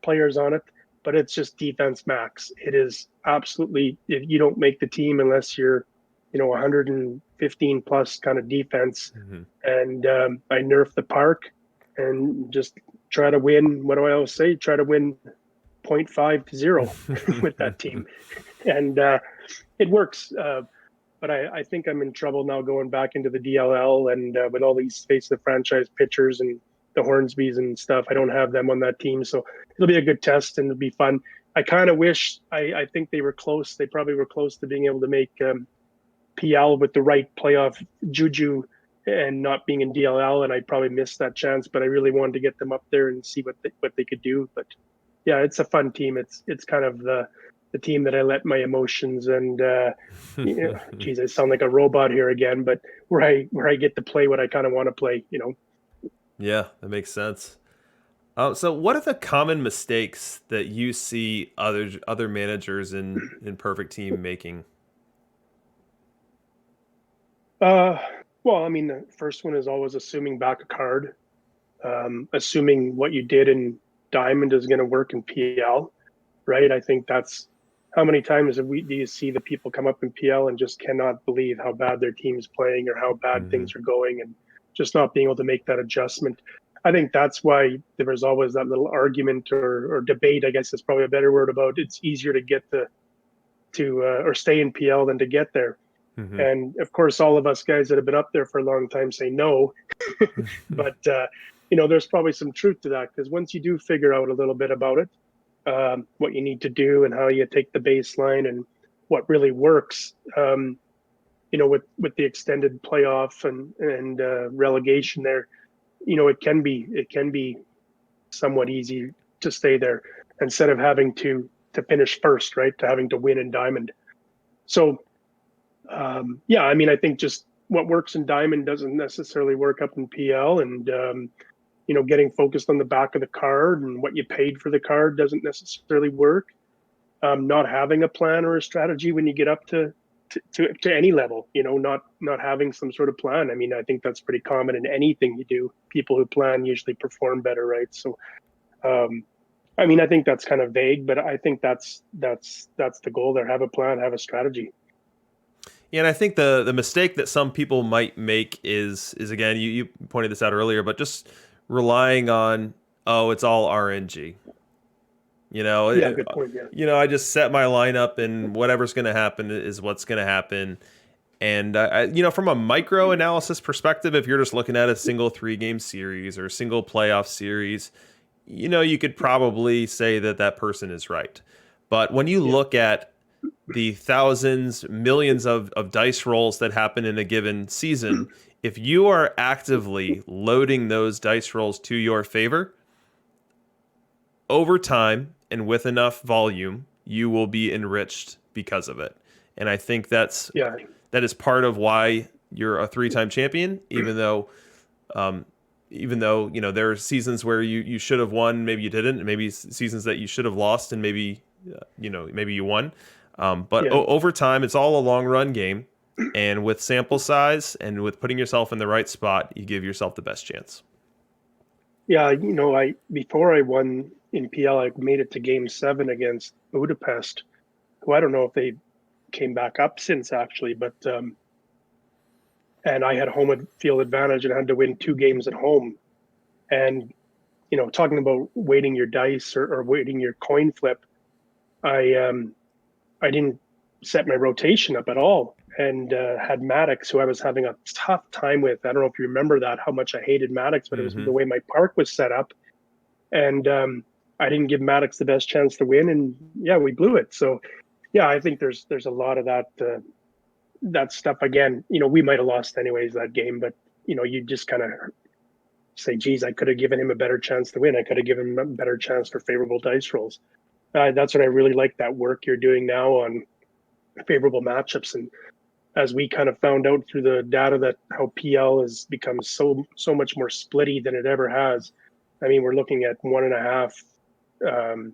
players on it. But it's just defense max. It is absolutely, if you don't make the team unless you're 115 plus kind of defense. Mm-hmm. And I nerf the park and just try to win. What do I always say? Try to win 0.5 to 0 with that team. And it works. But I think I'm in trouble now going back into the DLL and with all these face of the franchise pitchers and the Hornsbys and stuff. I don't have them on that team. So it'll be a good test and it'll be fun. I kind of wish, I think they were close. They probably were close to being able to make PL with the right playoff juju and not being in DLL. And I probably missed that chance, but I really wanted to get them up there and see what they could do. But yeah, it's a fun team. It's kind of the team that I let my emotions and geez, I sound like a robot here again, but where I get to play what I kind of want to play. Yeah, that makes sense. So what are the common mistakes that you see other managers in Perfect Team making? Well, I mean, the first one is always assuming back a card, assuming what you did in Diamond is going to work in PL, right? I think that's how many times do you see the people come up in PL and just cannot believe how bad their team's playing or how bad things are going and just not being able to make that adjustment. I think that's why there was always that little argument or debate, I guess is probably a better word, about it's easier to get or stay in PL than to get there. Mm-hmm. And of course, all of us guys that have been up there for a long time say no. But, there's probably some truth to that, because once you do figure out a little bit about it, what you need to do and how you take the baseline and what really works, with the extended playoff and relegation there, it can be somewhat easy to stay there instead of having to finish first, right? To having to win in Diamond. So, yeah, I mean, I think just what works in Diamond doesn't necessarily work up in PL, and getting focused on the back of the card and what you paid for the card doesn't necessarily work. Not having a plan or a strategy when you get up to any level, not having some sort of plan. I mean, I think that's pretty common in anything you do. People who plan usually perform better, right? So, I mean, I think that's kind of vague, but I think that's the goal there. Have a plan, have a strategy. Yeah, and I think the mistake that some people might make is again, you pointed this out earlier, but just relying on, it's all RNG. Yeah, good point. Yeah. I just set my lineup and whatever's going to happen is what's going to happen. And from a micro analysis perspective, if you're just looking at a single 3-game series or a single playoff series, you could probably say that person is right. But when you look at the thousands, millions of dice rolls that happen in a given season, if you are actively loading those dice rolls to your favor, over time and with enough volume, you will be enriched because of it. And I think that is part of why you're a 3-time champion, even though there are seasons where you should have won, maybe you didn't, and maybe seasons that you should have lost, and maybe maybe you won. But over time, it's all a long run game, and with sample size and with putting yourself in the right spot, you give yourself the best chance. Yeah, before I won in PL, I made it to Game 7 against Budapest, who I don't know if they came back up since actually, but and I had home field advantage and had to win 2 games at home. And talking about weighting your dice or weighting your coin flip, I didn't set my rotation up at all, and had Maddox, who I was having a tough time with. I don't know if you remember how much I hated Maddox, but it was the way my park was set up. And I didn't give Maddox the best chance to win, and yeah, we blew it. So yeah, I think there's a lot of that stuff. Again, we might have lost anyways that game, but you just kind of say, geez, I could have given him a better chance to win. I could have given him a better chance for favorable dice rolls. That's what I really like, that work you're doing now on favorable matchups. And as we kind of found out through the data, that how PL has become so much more splitty than it ever has. I mean, we're looking at 1.5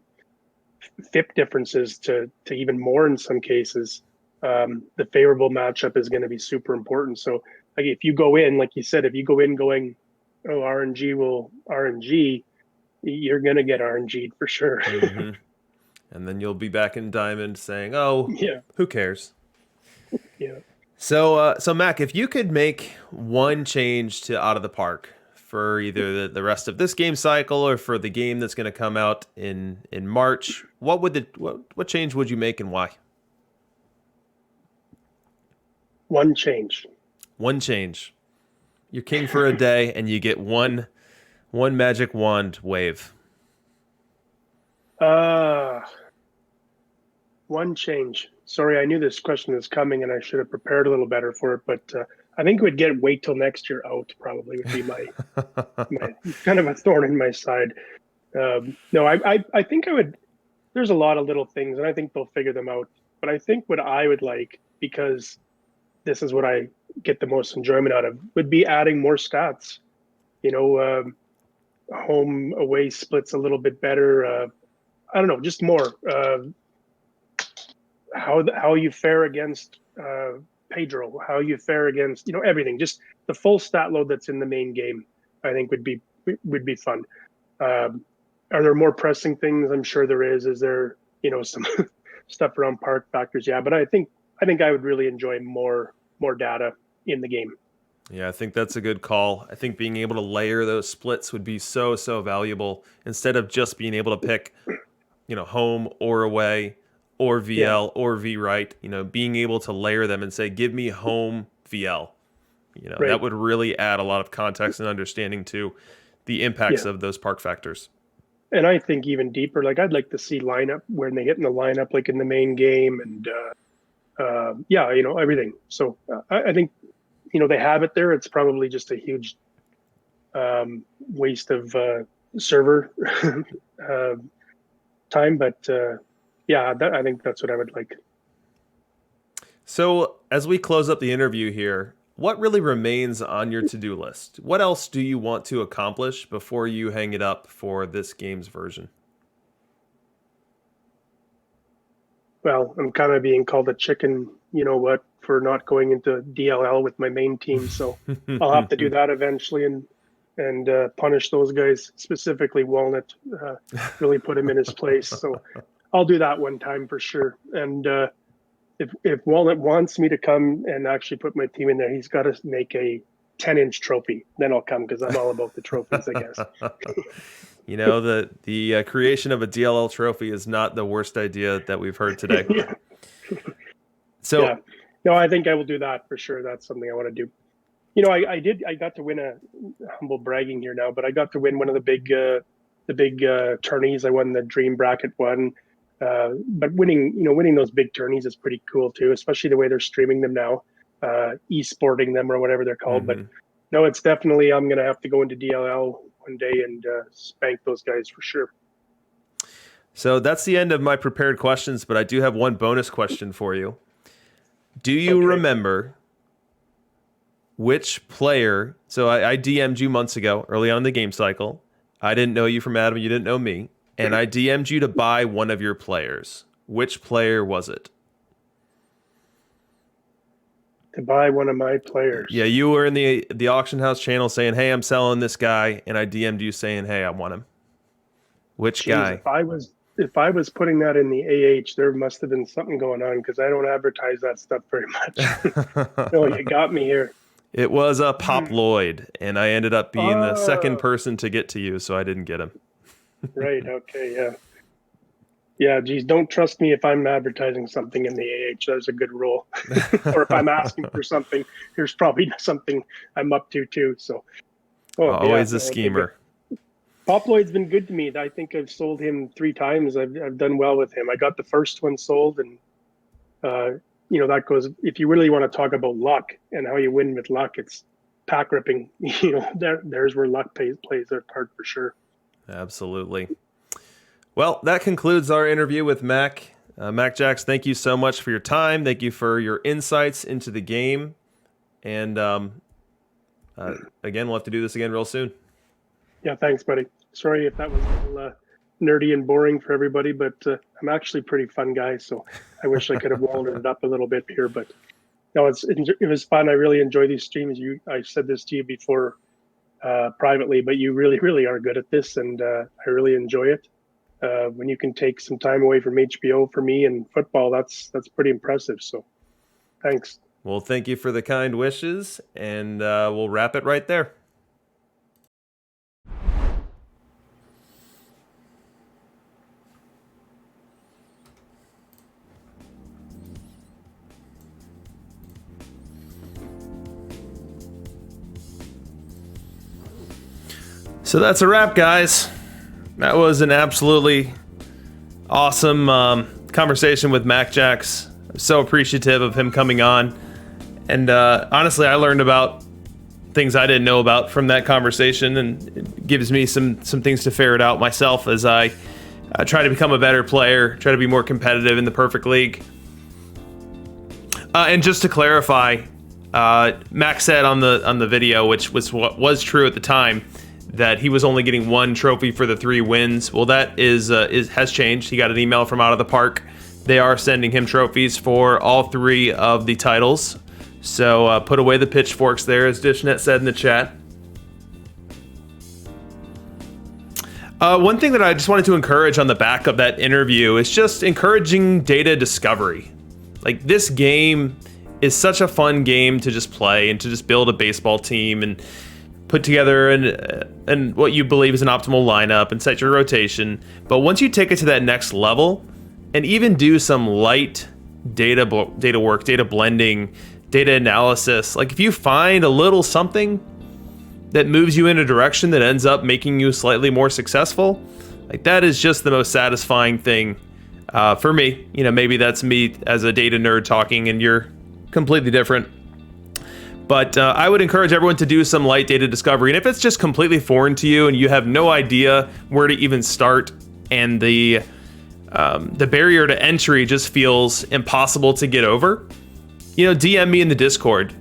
FIP differences to even more in some cases. The favorable matchup is going to be super important. So like if you go in, like you said, if you go in going, oh, RNG will RNG, you're going to get RNG'd for sure. Mm-hmm. And then you'll be back in Diamond saying, oh, Yeah. who cares? Yeah. So, Mac, if you could make one change to Out of the Park for either the rest of this game cycle or for the game that's going to come out in March, what change would you make and why? One change. One change. You're king for a day, and you get one magic wand wave. One change. Sorry, I knew this question was coming, and I should have prepared a little better for it. But I think we'd wait till next year out. Probably would be my kind of a thorn in my side. No, I think I would. There's a lot of little things, and I think they'll figure them out. But I think what I would like, because this is what I get the most enjoyment out of, would be adding more stats. Home away splits a little bit better. I don't know, just more. How you fare against Pedro, how you fare against everything. Just the full stat load that's in the main game, I think would be fun. Are there more pressing things? I'm sure there is. Is there some stuff around park factors? Yeah, but I think I would really enjoy more data in the game. Yeah, I think that's a good call. I think being able to layer those splits would be so valuable instead of just being able to pick, home or away or VL or V right. Being able to layer them and say, give me home VL. Right. That would really add a lot of context and understanding to the impacts of those park factors. And I think even deeper, like I'd like to see lineup when they hit in the lineup, like in the main game, and everything. So I think they have it there. It's probably just a huge waste of server time, but I think that's what I would like. So as we close up the interview here, what really remains on your to-do list? What else do you want to accomplish before you hang it up for this game's version? Well, I'm kind of being called a chicken, for not going into DLL with my main team. So I'll have to do that eventually and punish those guys, specifically Walnut, really put him in his place. So I'll do that one time for sure. And if Walnut wants me to come and actually put my team in there, he's got to make a 10-inch trophy. Then I'll come, because I'm all about the trophies, I guess. The creation of a DLL trophy is not the worst idea that we've heard today. Yeah. So, yeah. No, I think I will do that for sure. That's something I want to do. I got to win a humble bragging here now, but I got to win one of the big tourneys. I won the Dream Bracket one. But winning those big tourneys is pretty cool too, especially the way they're streaming them now, esporting them or whatever they're called. Mm-hmm. But no, it's definitely, I'm going to have to go into DLL one day and spank those guys for sure. So that's the end of my prepared questions, but I do have one bonus question for you. Do you remember which player? So I DM'd you months ago, early on in the game cycle. I didn't know you from Adam. You didn't know me. And I DM'd you to buy one of your players. Which player was it? To buy one of my players. Yeah, you were in the auction house channel saying, hey, I'm selling this guy. And I DM'd you saying, hey, I want him. Which guy? If I was putting that in the AH, there must have been something going on, because I don't advertise that stuff very much. No, you got me here. It was a Pop Lloyd, and I ended up being the second person to get to you, so I didn't get him. Right. Okay. Yeah. Yeah. Geez, don't trust me if I'm advertising something in the AH. That's a good rule. Or if I'm asking for something, there's probably something I'm up to too. So. Always a schemer. Pop Lloyd's been good to me. I think I've sold him 3 times. I've done well with him. I got the first one sold, and that goes. If you really want to talk about luck and how you win with luck, it's pack ripping, there's where luck plays their part for sure. Absolutely. Well, that concludes our interview with Mac. macjacks, thank you so much for your time. Thank you for your insights into the game. And again, we'll have to do this again real soon. Yeah, thanks, buddy. Sorry if that was a little nerdy and boring for everybody, but I'm actually a pretty fun guy, so I wish I could have walled it up a little bit here. But no, it was fun. I really enjoy these streams. I said this to you before privately, but you really, really are good at this, and I really enjoy it. When you can take some time away from HBO for me and football, that's pretty impressive. So thanks. Well, thank you for the kind wishes, and we'll wrap it right there. So that's a wrap, guys. That was an absolutely awesome conversation with macjacks. I'm so appreciative of him coming on. And honestly, I learned about things I didn't know about from that conversation, and it gives me some things to ferret out myself as I try to become a better player, try to be more competitive in the Perfect League. And just to clarify, Mac said on the video, which was what was true at the time, that he was only getting one trophy for the 3 wins. Well, that has changed. He got an email from Out of the Park. They are sending him trophies for all 3 of the titles. So put away the pitchforks there, as Dishnet said in the chat. One thing that I just wanted to encourage on the back of that interview is just encouraging data discovery. Like, this game is such a fun game to just play and to just build a baseball team and put together and what you believe is an optimal lineup and set your rotation. But once you take it to that next level and even do some light data work, data blending, data analysis, like if you find a little something that moves you in a direction that ends up making you slightly more successful, like that is just the most satisfying thing for me. Maybe that's me as a data nerd talking and you're completely different. But I would encourage everyone to do some light data discovery. And if it's just completely foreign to you and you have no idea where to even start, and the barrier to entry just feels impossible to get over, DM me in the Discord.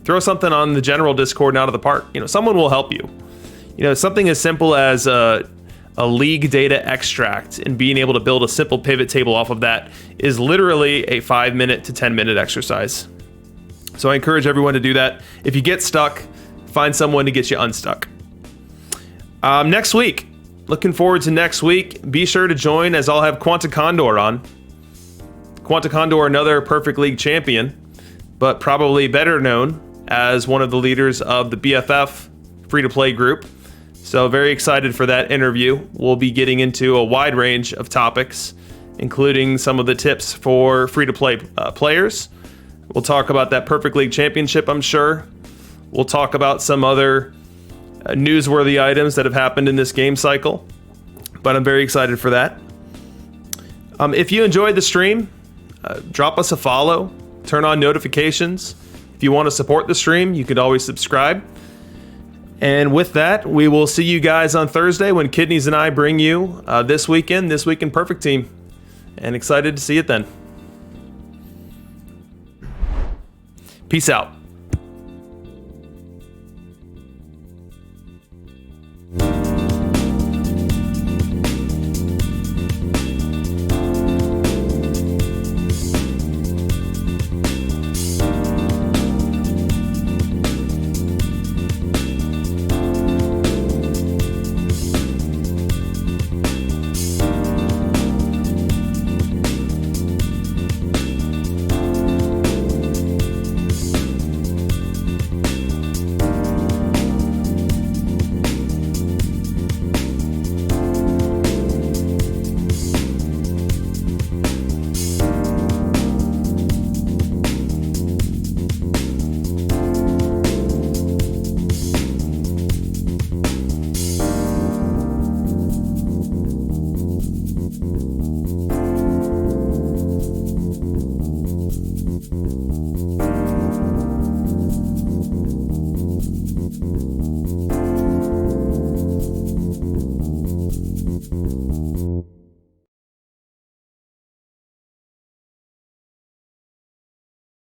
Throw something on the general Discord and Out of the Park. Someone will help you. Something as simple as a league data extract and being able to build a simple pivot table off of that is literally a 5-minute to 10-minute exercise. So I encourage everyone to do that. If you get stuck, find someone to get you unstuck. Next week, looking forward to next week. Be sure to join, as I'll have Quanta Condor on. Quanta Condor, another Perfect League champion, but probably better known as one of the leaders of the BFF free-to-play group. So very excited for that interview. We'll be getting into a wide range of topics, including some of the tips for free-to-play players. We'll talk about that Perfect League championship, I'm sure. We'll talk about some other newsworthy items that have happened in this game cycle. But I'm very excited for that. If you enjoyed the stream, drop us a follow. Turn on notifications. If you want to support the stream, you could always subscribe. And with that, we will see you guys on Thursday when Kidneys and I bring you This Week in Perfect Team. And excited to see it then. Peace out.